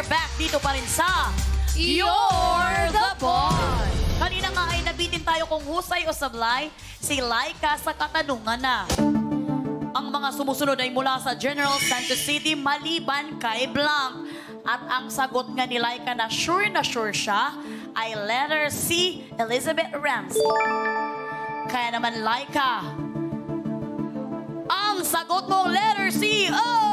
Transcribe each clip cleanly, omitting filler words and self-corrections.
are back dito pa rin sa You're the Boss! Kanina nga ay nabitin tayo kung husay o sablay si Laika sa katanungan na. Ang mga sumusunod ay mula sa General Santos City maliban kay Blanc. At ang sagot nga ni Laika na sure siya ay letter C, Elizabeth Ramsey. Kaya naman Laika, ang sagot mong letter C ay...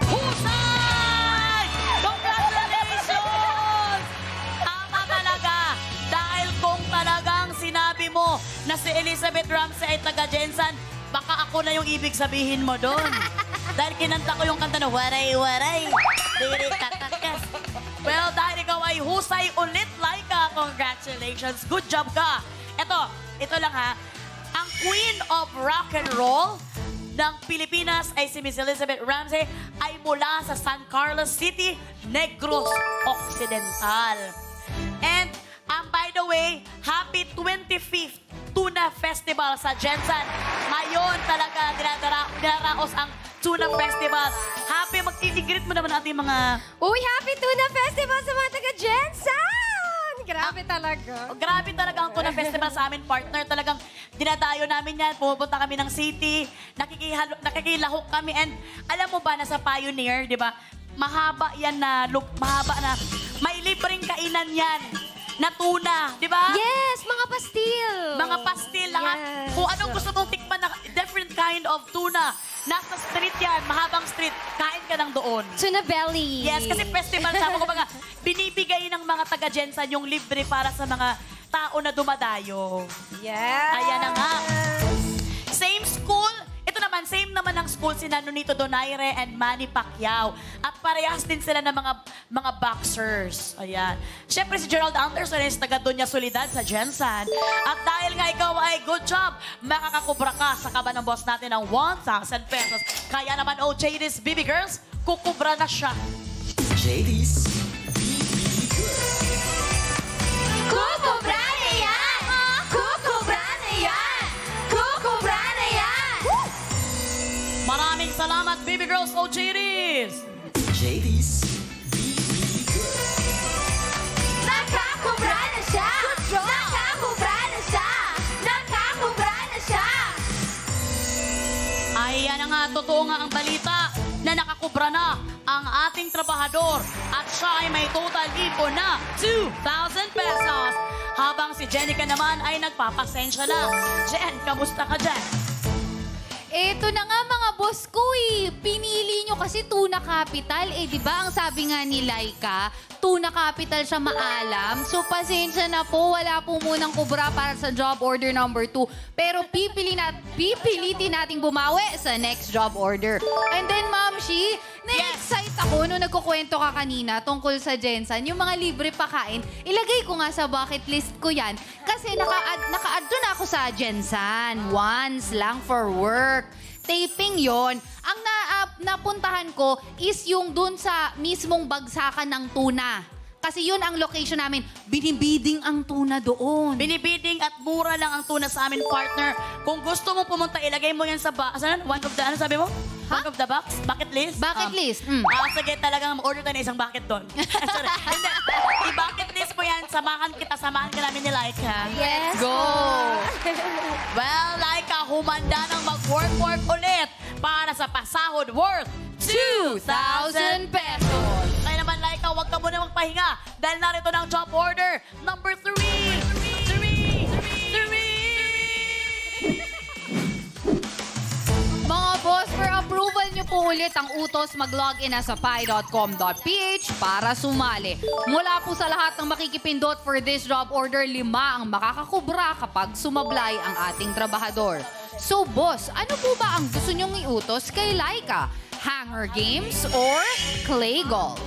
Husay! Congratulations! Tama talaga. Dahil kung talagang sinabi mo na si Elizabeth Ramsey ay taga-Jensan, baka ako na yung ibig sabihin mo doon. Dahil kinanta ko yung kanta na waray-waray. Diri-tatakas. Well, dahil ikaw ay husay ulit, Laika. Congratulations. Good job ka. Ito lang ha. Ang Queen of Rock and Roll ng Pilipinas ay si Miss Elizabeth Ramsey ay mula sa San Carlos City, Negros Occidental. And by the way, happy 25th Tuna Festival sa Jensan. Ngayon talaga dinaraos ang Tuna Festival. Happy, mag-i-greet mo naman natin mga... Uy, happy Tuna Festival sa mga taga-Jensan! Grabe talaga. Grabe talaga ang Tuna Festival sa amin, partner. Talagang dinadayo namin yan. Pumupunta kami ng city. Nakikilahok kami. And alam mo ba na sa Pioneer, di ba? Mahaba yan na, mahaba na. May libreng kainan yan na tuna, di ba? Yes, mga pastil. Mga pastil, lahat. Yes. Kung anong gusto mong tikman na different kind of tuna. Nasa street yan, mahabang street. Kain ka lang doon. Tuna belly. Yes, kasi festival sa mga binibigay ng mga taga-Jensan yung libre para sa mga tao na dumadayo. Yes. Ayan na nga. Same school. Ito naman, same naman ang school si Nonito Donaire and Manny Pacquiao. At parehas din sila ng mga boxers. Ayan. Siyempre si Gerald Anderson is taga Doña Soledad sa Jensan. At dahil nga ikaw ay good job, makakakubra ka sa kaba ng boss natin ng 1,000 pesos. Kaya naman, oh, JD's BB Girls, kukubra na siya. JD's Kukubra na yan! Kukubra na yan! Kukubra na yan! Maraming salamat, BB Girls, oh, JD's! JD's Nakakubra na siya! Nakakubra na siya! Nakakubra na siya! Ayan na nga, totoo nga ang balita na nakakubra na ang ating trabahador at siya ay may total libo na 2,000 pesos. Habang si Jenica naman ay nagpapasensya na. Jen, kamusta ka dyan? Eto na nga mga boss ko eh. Pinili nyo kasi Tuna Capital. Eh di ba ang sabi nga ni Laika, Tuna Capital siya maalam. So pasensya na po, wala po munang kubra para sa job order number 2. Pero pipilitin nating bumawi sa next job order. And then Ma'am Shi, na-excite ako nung nagkukwento ka kanina tungkol sa Jensan. Yung mga libre pakain, ilagay ko nga sa bucket list ko yan. Kasi naka-add doon ako sa Jensan. Once lang for work. Taping yon. Ang napuntahan ko is yung dun sa mismong bagsakan ng tuna. Kasi yun ang location namin. Binibiding ang tuna doon. Binibiding at mura lang ang tuna sa amin, partner. Kung gusto mo pumunta, ilagay mo yan sa one of the, ano sabi mo? One of the box? Bucket list? Bucket list. Sige, talagang order tayo na isang bucket doon. Sorry. Hindi, i-bucket list mo yan. Samahan ka namin ni Laika. Yes. Go! Well, Laika, humanda ng mag-work ulit para sa pasahod worth 2,000 pesos. Kaya naman, Laika, huwag ka muna magpahinga dahil narito ng job order number 3. Mga boss, for approval nyo po ulit ang utos, mag-login na sa pi.com.ph para sumali. Mula po sa lahat ng makikipindot for this job order, 5 ang makakakubra kapag sumablay ang ating trabahador. So boss, ano po ba ang gusto nyong iutos kay Laika? Hanger games or clay golf?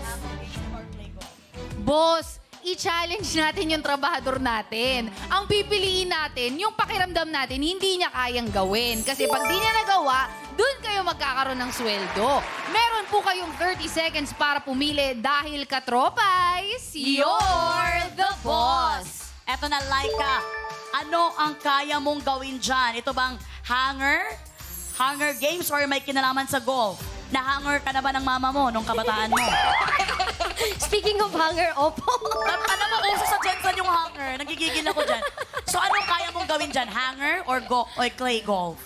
Boss, i-challenge natin yung trabahador natin. Ang pipiliin natin, yung pakiramdam natin, hindi niya kayang gawin. Kasi pag di niya nagawa, dun kayo magkakaroon ng sweldo. Meron po kayong 30 seconds para pumili dahil katropais, you're the boss! Eto na, Laika. Ano ang kaya mong gawin dyan? Ito bang hanger, Hunger Games or may kinalaman sa golf? Na-hunger ka na ba ng mama mo nung kabataan mo? Speaking of hunger, opo. Alam mo, uso sa Jensen yung hunger. Nagigigil ako dyan. So, anong kaya mong gawin dyan? Hanger or clay golf?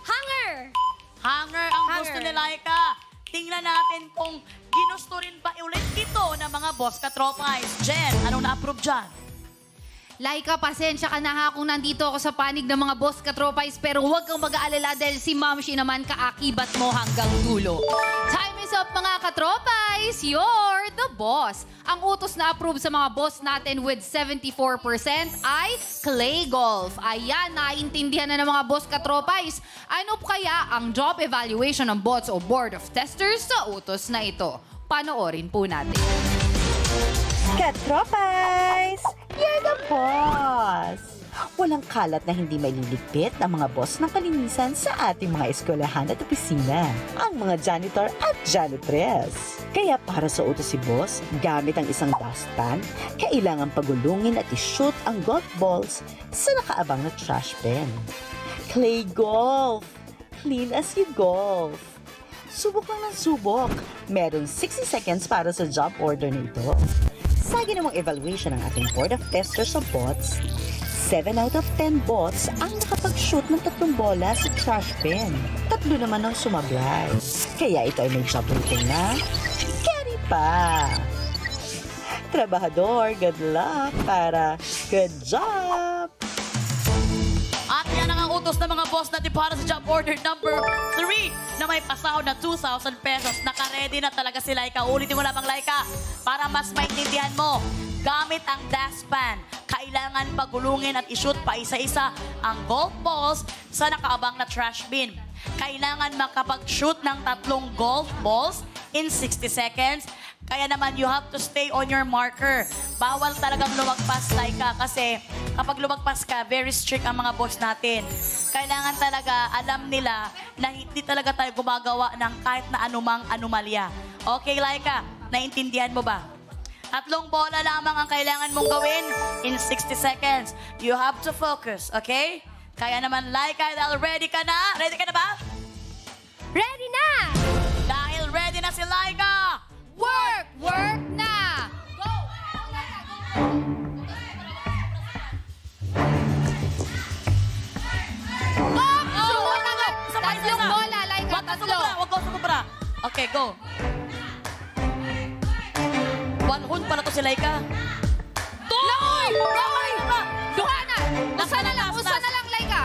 Hunger. Hanger ang gusto ni Laika. Tingnan natin kung ginusto rin ba ulit ito ng mga boss katropais. Jen, anong na-approve dyan? Laika, pasensya ka na ha kung nandito ako sa panig ng mga boss katropais, pero huwag kang mag-aalala dahil si Mamshi naman kaakibat mo hanggang dulo. Time is up mga katropais! You're the boss! Ang utos na approve sa mga boss natin with 74% ay clay golf. Ayan, naiintindihan na ng mga boss katropais. Ano kaya ang job evaluation ng bots o board of testers sa utos na ito? Panoorin po natin. Katropais! You're the boss! Walang kalat na hindi maliligpit ang mga boss ng kalinisan sa ating mga eskwelahan at opisina. Ang mga janitor at janitress. Kaya para sa utos si boss, gamit ang isang dustpan, kailangan pagulungin at i-shoot ang golf balls sa nakaabang na trash bin. Clay golf! Clean as you golf! Subok lang ng subok. Meron 60 seconds para sa job order na ito. Sa ginawang evaluation ng ating board of testers sa bots, 7 out of 10 bots ang nakapag-shoot ng 3 bola sa trash bin. 3 naman ang sumablay. Kaya ito ay may job rating na carry pa. Trabahador, good luck para good job! At yan ang utos ng mga boss natin para sa job order number 3 na may pasahod na 2,000 pesos. Naka-ready na talaga si Laika. Ulitin mo lamang, Laika, para mas maintindihan mo. Gamit ang dustpan, kailangan pagulungin at i-shoot pa isa-isa ang golf balls sa nakaabang na trash bin. Kailangan makapag-shoot ng 3 golf balls in 60 seconds. Kaya naman, you have to stay on your marker. Bawal talagang lumagpas, Laika, kasi kapag lumagpas ka, very strict ang mga boss natin. Kailangan talaga, alam nila na hindi talaga tayo gumagawa ng kahit na anumang anomalya. Okay, Laika, naintindihan mo ba? 3 bola lamang ang kailangan mong gawin in 60 seconds. You have to focus, okay? Kaya naman, Laika, dahil ready ka na? Ready ka na ba? Ready na! Dahil ready na si Laika! Work! Work na! Go! Sumunod na! Tatlong bola, Laika, Wag ka tatlo. sumubra, wag ka sumubra. Okay, go. 1 hoon pala to si Laika. Loy! Loy! Duha na! Last Usa na lang, last, usa last. na lang, Laika.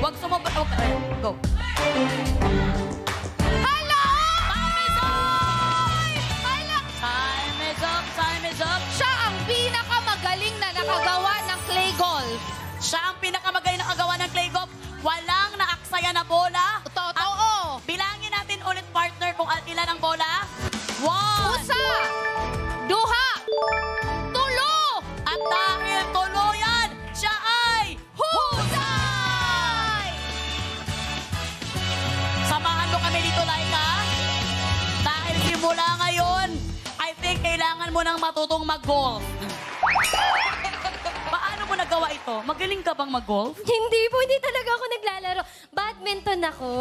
Wag sumubra. Go. Hala! Time is up! Hala! Time is up, time is up. Siya ang pinakamagaling na nakagawa ng clay golf. Siya ang pinakamagaling na kagawa ng clay golf. Walang naaksaya na bola. Totoo. Bilangin natin ulit, partner, kung ilan ang bola. 1. Usa! Duha! Tulo! At dahil tuluyan, siya ay husay! Samahan mo kami dito, Laika. Dahil simula ngayon, I think kailangan mo nang matutong mag-golf. Paano mo nagawa ito? Magaling ka bang mag-golf? Hindi po, hindi talaga ako naglalaro. Badminton ako.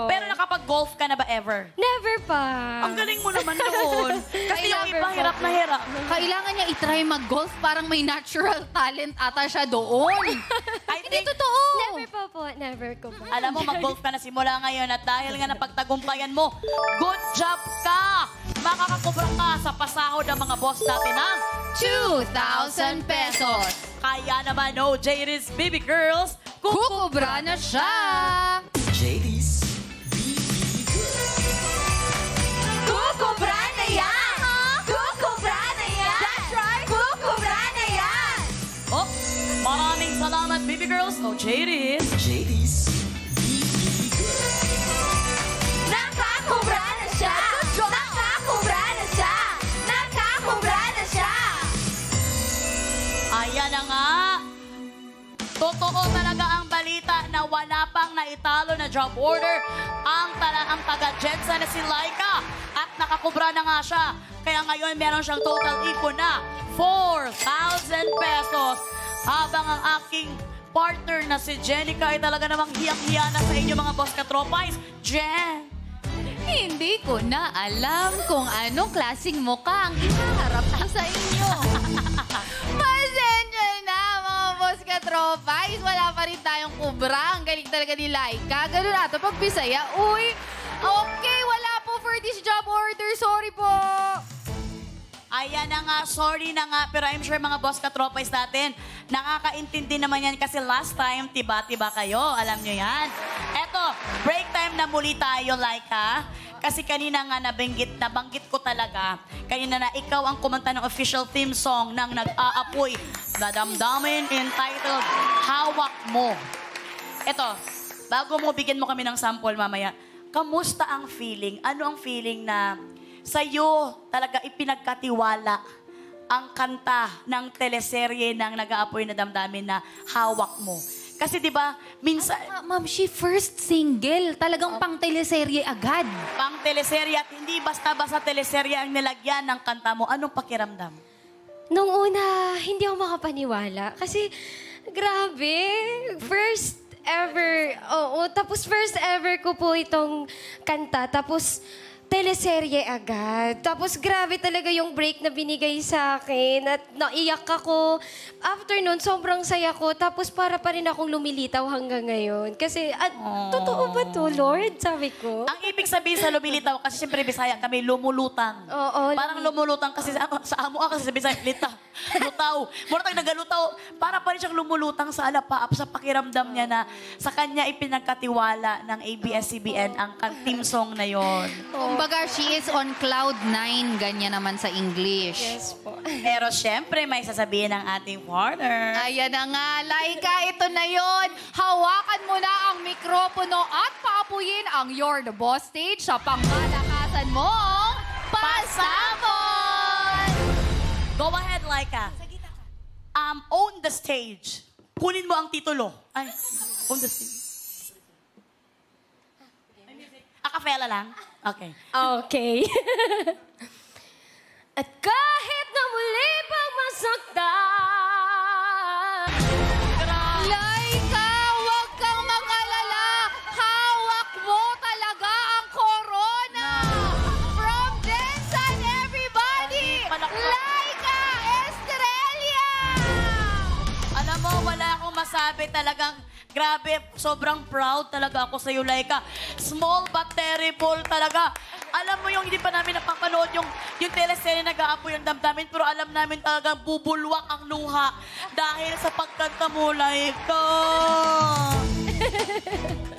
Pero nakapag-golf ka na ba ever? Never pa. Ang galing mo naman noon. Kasi yung iba, Never hirap na hirap. Kailangan niya itry mag-golf. Parang may natural talent ata siya doon. Hindi totoo. Never pa po. Never ko po. Alam mo, mag-golf ka na simula ngayon at dahil nga napagtagumpayan mo, good job ka! Makakakubra ka sa pasahod ng mga boss natin ng 2,000 pesos. Kaya naman, no, JD's Baby Girls, Kukubra na siya. JD's Kukubra na yan! Kukubra na yan! That's right! Kukubra na yan! Oh, maraming salamat, Baby Girls. Oh, JD's. JD's Nakakubra na siya! Nakakubra na siya! Nakakubra na siya! Ayan na nga. Totoo talaga ang balita na wala pang naitalo na job order ang taga-Jensen na si Laika. At nakakubra na nga siya. Kaya ngayon meron siyang total ipon na 4,000 pesos. Habang ang aking partner na si Jenica ay talaga namang hiyang-hiya na sa inyo mga boss katropais. Jen! Hindi ko na alam kung anong klaseng mukha ang ihaharap ko sa inyo. Pasensya na, mga boss katropais. Wala pa rin tayong kubra. Ang galing talaga ni Laika. Ganun nato pag Bisaya. Uy, okay, wala po for this job order. Sorry po. Ayan na nga, sorry na nga, pero I'm sure mga boss katropais natin, nakakaintindi naman yan kasi last time, tiba-tiba kayo, alam nyo yan. Eto, break time na muli tayo, Laika. Kasi kanina nga nabanggit ko talaga, kanina na ikaw ang kumanta ng official theme song ng Nag-aapoy na Damdamin entitled Hawak Mo. Eto, bago mo bigyan mo kami ng sample mamaya, kamusta ang feeling? Ano ang feeling na sa'yo talaga ipinagkatiwala ang kanta ng teleserye ng Nag-aapoy na Damdamin na Hawak Mo? Kasi di ba minsan... Ma'am, she first single. Talagang pang teleserye agad. Pang teleserye at hindi basta-basta teleserye ang nilagyan ng kanta mo. Anong pakiramdam? Nung una, hindi ako makapaniwala. Kasi, grabe, first ever, tapos first ever ko po itong kanta. Tapos, teleserye agad. Tapos grabe talaga yung break na binigay sa akin at naiyak ako. After nun, sobrang saya ko. Tapos para pa rin akong lumilitaw hanggang ngayon. Kasi, totoo ba to, Lord? Sabi ko. Ang ibig sabihin sa lumilitaw, kasi siyempre Bisaya kami, lumulutang. Oo, Parang lumulutang kasi sa amo kasi sa Bisaya, lutaw. Mura tayong nagalutaw. Para pa rin siyang lumulutang sa alapaap sa pakiramdam niya na sa kanya ipinagkatiwala ng ABS-CBN ang team song na yon. Kumbaga, she is on cloud 9. Ganyan naman sa English. Yes po. Pero siyempre, may sasabihin ng ating partner. Ayan na nga, Laika, ito na yon. Hawakan mo na ang mikropono at paapuyin ang You're the Boss stage sa pangmalakasan mong pasabog! Go ahead, Laika. Own the stage. Kunin mo ang titulo. Ay, own the stage. Acapella lang? Okay. Okay. At kahit na muli pang masaktan, Laika, huwag kang mag-alala. Hawak mo talaga ang corona. From Densan, everybody! Laika Estrella! Alam mo, wala akong masabi talagang grabe, sobrang proud talaga ako sa'yo, Laika. Small but terrible talaga. Alam mo yung hindi pa namin napapanood yung teleserye Nag-aapoy ang Damdamin, pero alam namin talaga bubulwak ang luha dahil sa pagkanta mo, Laika.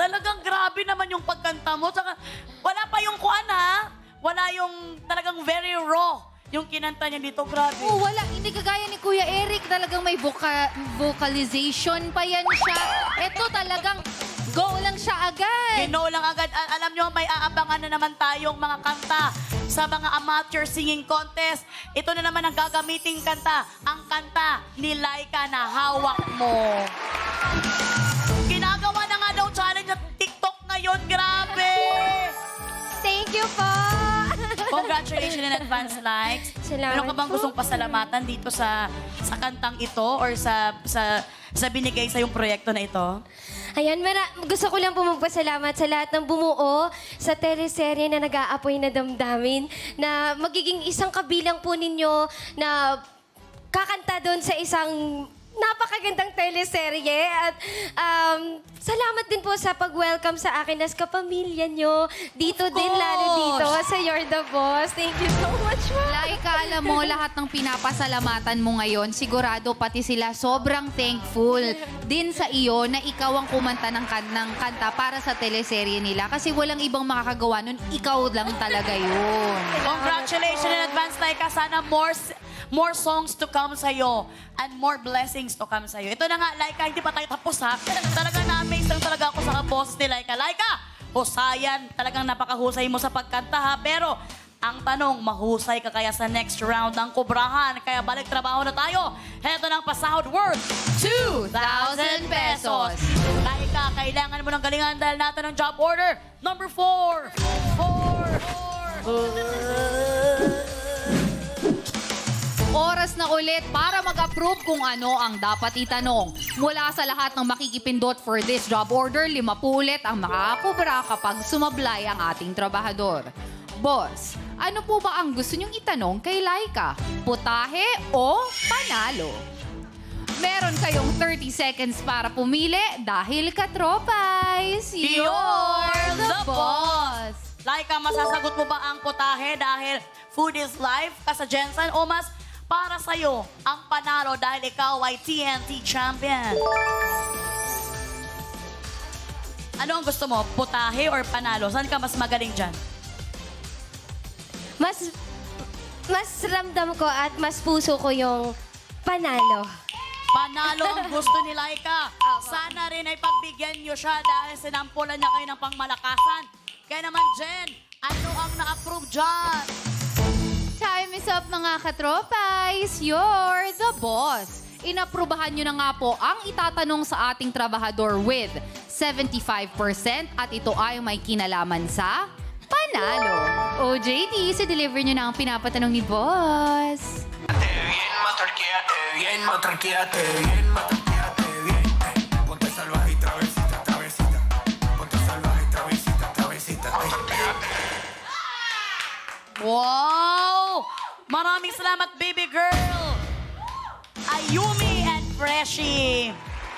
Talagang grabe naman yung pagkanta mo. Saka, wala pa yung kuan, ha? Wala yung talagang very raw. Yung kinanta niya dito, grabe. Oh, wala. Hindi kagaya ni Kuya Eric. Talagang may vocalization pa yan siya. Ito talagang go lang siya agad. Gino lang agad. Alam nyo, may aabangan na naman tayong mga kanta sa mga amateur singing contest. Ito na naman ang gagamiting kanta. Ang kanta ni Laika na Hawak Mo. Ginagawa na nga daw challenge at TikTok ngayon. Grabe! thank you po. Congratulations in advance, likes. Salamat Meron ka bang po. gustong pasalamatan dito sa kantang ito or sa binigay sa yung proyekto na ito? Ayan, gusto ko lang po magpasalamat sa lahat ng bumuo sa teleserye na Nag-aapoy na Damdamin na magiging isang kabilang po ninyo na kakanta doon sa isang napakagandang teleserye. At salamat din po sa pag-welcome sa akin as kapamilya nyo. Dito din, lalo dito sa You're the Boss. Thank you so much, Mom. Laika, alam mo, lahat ng pinapasalamatan mo ngayon, sigurado pati sila sobrang thankful din sa iyo na ikaw ang kumanta ng kanta para sa teleserye nila. Kasi walang ibang makakagawa nun, ikaw lang talaga yun. Congratulations in advance, Laika. Sana more songs to come sa'yo and more blessings to come sa'yo. Ito na nga, Laika, hindi pa tayo tapos, ha? Talaga na-amaze lang talaga ako sa boss ni Laika. Laika, husayan. Talagang napakahusay mo sa pagkanta, ha? Pero, ang tanong, mahusay ka kaya sa next round ng kubrahan? Kaya balik trabaho na tayo. Heto ng pasahod worth 2,000 pesos. Laika, kailangan mo ng galingan dahil natin ang job order. Number 4. Oras na ulit para mag-approve kung ano ang dapat itanong. Mula sa lahat ng makikipindot for this job order, 50 ulit ang makakubra kapag sumablay ang ating trabahador. Boss, ano po ba ang gusto niyong itanong kay Laika? Putahe o panalo? Meron kayong 30 seconds para pumili dahil katropais, you're the boss! Laika, masasagot mo ba ang putahe dahil food is life ka sa Jensen o mas para sa'yo ang panalo dahil ikaw ay TNT champion? Ano ang gusto mo? Putahe or panalo? Saan ka mas magaling dyan? Mas ramdam ko at mas puso ko yung panalo. Panalo ang gusto ni Laika. Sana rin ay pagbigyan niyo siya dahil sinampulan niya kayo ng pangmalakasan. Kaya naman, Jen, ano ang na-approve dyan? Time is up mga katropais, you're the boss. Inaprubahan nyo na nga po ang itatanong sa ating trabahador with 75% at ito ay may kinalaman sa panalo. O JT, deliver nyo na ang pinapatanong ni boss. Bien matraqueate, bien matraqueate, bien matraqueate, bien. Ponte salvaje y travesita, travesita. Ponte salvaje y travesita, travesita. Wow! Maraming salamat, baby girl! Ayumi and Freshie.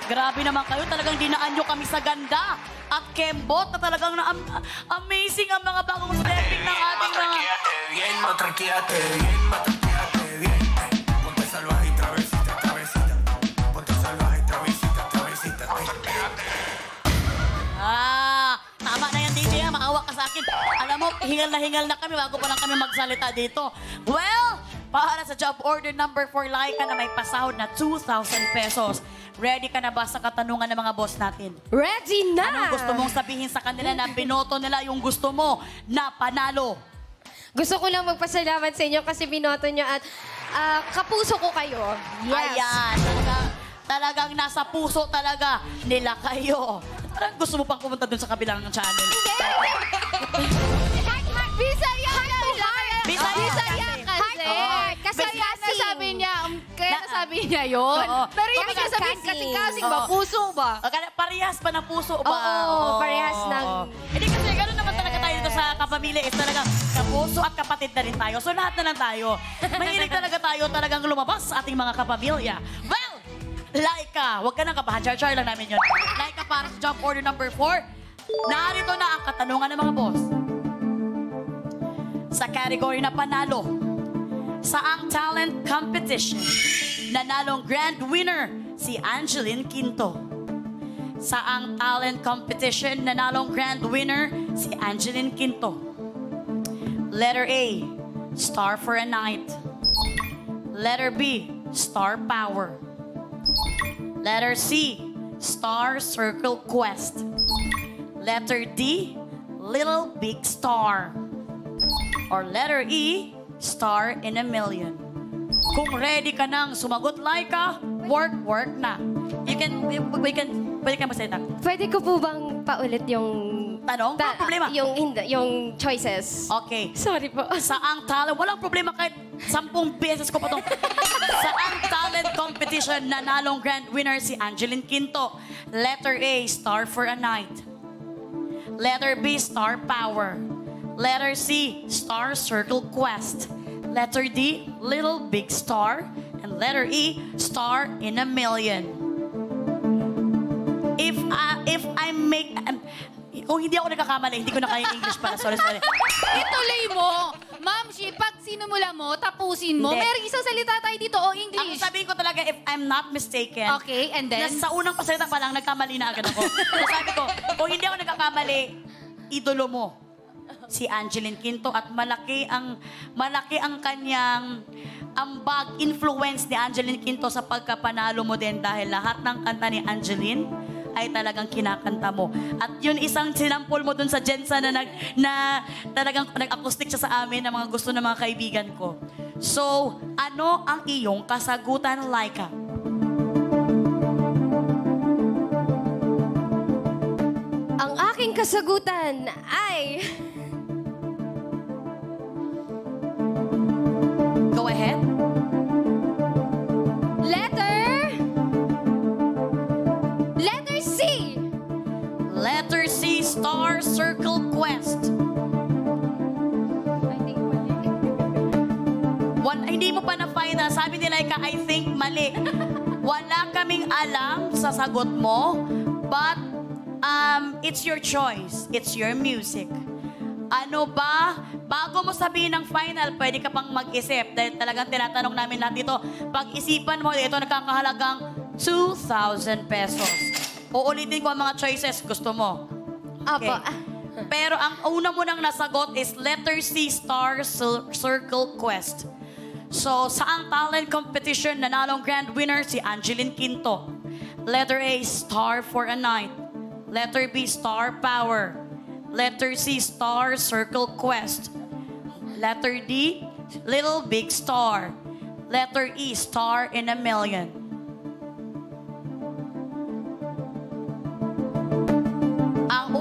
Grabe naman kayo. Talagang dinaan nyo kami sa ganda. At Kembot na talagang amazing ang mga bagong stepping ng ating mga... Bien matraqueate, bien matraqueate, bien. Ponte salvaje y travesita, travesita. Ponte salvaje y travesita, travesita. Tama na yan, DJ. Maawa ka sa akin. Alam mo, hingal na kami bago pa lang kami magsalita dito. Well, para sa job order number 4, Laika, na may pasahod na 2,000 pesos. Ready ka na ba sa katanungan ng mga boss natin? Ready na! Anong gusto mong sabihin sa kanila na binoto nila yung gusto mo na panalo? Gusto ko lang magpasalamat sa inyo kasi binoto nyo at kapuso ko kayo. Yes. Ayan, talagang nasa puso talaga nila kayo. Parang gusto mo pang pumunta dun sa kabilang channel. Bisaya ka lang! Bisaya kasi! Kasi Kaya nasabi niya, kaya Na- nasabi niya yun. Oo. Pero ibig niya sabihin, kasing ba? Puso ba? Parehas pa ng puso ba? Oo, parehas ng... Hindi kasi gano'n naman talaga tayo dito sa kapamilya is talagang kapuso at kapatid na rin tayo. So lahat na lang tayo. Mahilig talaga tayo talagang lumabas sa ating mga kapamilya. Well, Laika, huwag ka nang kabahan. Char-char lang namin yun. Laika, para sa job order number 4, narito na ang katanungan ng mga boss. Sa category na panalo, saang talent competition, nanalong grand winner si Angeline Quinto. Saang talent competition, nanalong grand winner si Angeline Quinto. Letter A, Star for a Night. Letter B, Star Power. Letter C, Star Circle Quest. Letter D, Little Big Star. Or letter E, Star in a Million. Kung ready ka nang sumagot, Laika, work na. Pwede ka magsalita. Pwede ko po bang paulit yung... Tanong? Walang problema. Yung choices. Okay. Sorry po. Saang talent, walang problema kahit 10 beses ko pa itong... Saang talent competition, nanalong grand winner si Angeline Quinto. Letter A, Star for a Night. Letter B, Star Power. Letter C, Star Circle Quest. Letter D, Little Big Star. And letter E, Star in a Million. If I make... kung hindi ako nagkakamali, hindi ko na kaya English pala. Sorry. Ituloy mo. Ma'am, pag sinumula mo, tapusin mo. Hindi. Merong isang salita tayo dito o Ang English. sabihin ko talaga, if I'm not mistaken, Okay, and then? sa unang pasalita pa lang, nagkamali na agad ako. So sabi ko, kung hindi ako nagkakamali, idolo mo si Angeline Quinto at malaki ang kanyang ambag, influence ni Angeline Quinto sa pagkapanalo mo din dahil lahat ng kanta ni Angeline ay talagang kinakanta mo. At yun isang sinampol mo dun sa Jensen na talagang nag-acoustic siya sa amin ng mga gusto ng mga kaibigan ko. So, ano ang iyong kasagutan, Laika? Ang aking kasagutan ay... final. Sabi ni Laika, I think mali. Wala kaming alam sa sagot mo, but it's your choice. It's your music. Ano ba? Bago mo sabihin ng final, pwede ka pang mag-isip. Dahil talagang tinatanong namin lahat dito. Pag-isipan mo, ito nagkakahalagang 2,000 pesos. Uulitin ko ang mga choices. Gusto mo? Apo. Pero ang una mo nang nasagot is letter C, Star Circle Quest. So, saang talent competition nanalong grand winner si Angeline Quinto? Letter A, Star for a Night. Letter B, Star Power. Letter C, Star Circle Quest. Letter D, Little Big Star. Letter E, Star in a Million.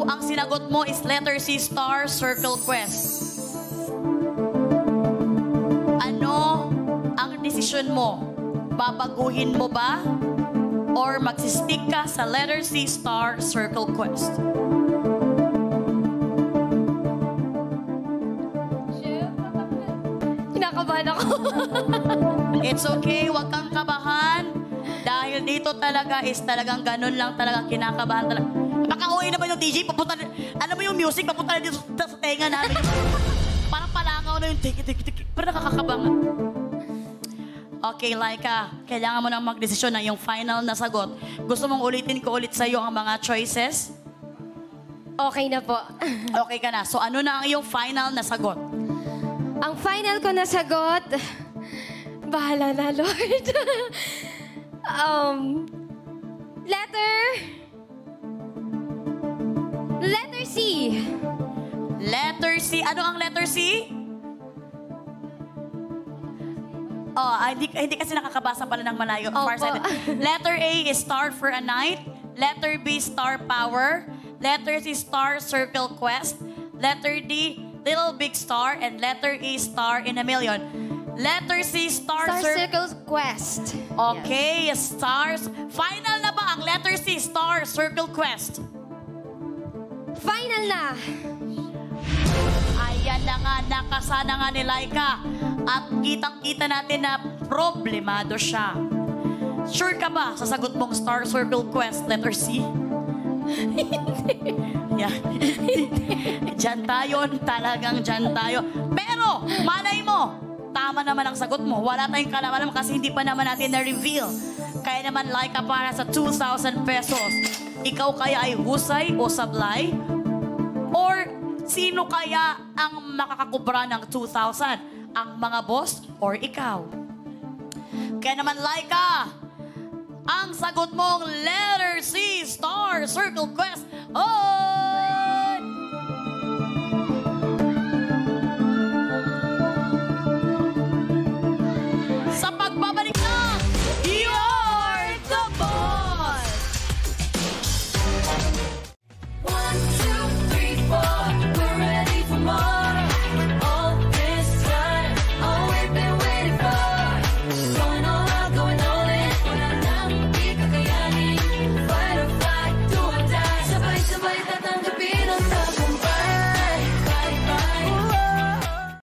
Ang sinagot mo is letter C, Star Circle Quest. Ano ang desisyon mo? Babaguhin mo ba? Or magsistick ka sa letter C, Star Circle Quest? Kinakabahan ako. It's okay, huwag kang kabahan. Dahil dito talaga is talagang ganun lang talaga, kinakabahan talaga. Napaka-uwi na ba yung DJ? Papunta na, alam mo yung music, papunta na dito sa tenga namin. Parang palangaw na yung tiki. Pero nakakakabangan. Okay, Laika, kailangan mo nang magdesisyon na yung final na sagot. Gusto mong ulitin ko ulit sa'yo ang mga choices? Okay na po. Okay ka na. So ano na ang iyong final na sagot? Ang final ko na sagot, bahala na, Lord. Letter C. Letter C. Ano ang letter C? Oh, hindi kasi nakakabasa pala ng malayo. Opo. Farsighted. Letter A is Star for a Night. Letter B, Star Power. Letter C, Star Circle Quest. Letter D, Little Big Star. And letter E, Star in a Million. Letter C, Star Circle Quest. Okay, stars. Final na ba ang letter C, Star Circle Quest? Final na. Ayan na nga, nakasana nga ni Laika. At kitang-kita natin na problemado siya. Sure ka ba sa sagot mong Star Circle Quest, letter C? Hindi. Yeah. Diyan tayo, talagang diyan tayo. Pero, malay mo, tama naman ang sagot mo. Wala tayong kalaman kasi hindi pa naman natin na-reveal. Kaya naman, Laika, para sa 2,000 pesos, ikaw kaya ay husay o sablay? Or sino kaya ang makakakubra ng 2,000? Ang mga boss or ikaw? Kaya naman, Laika, ang sagot mong letter C, Star Circle Quest, oh!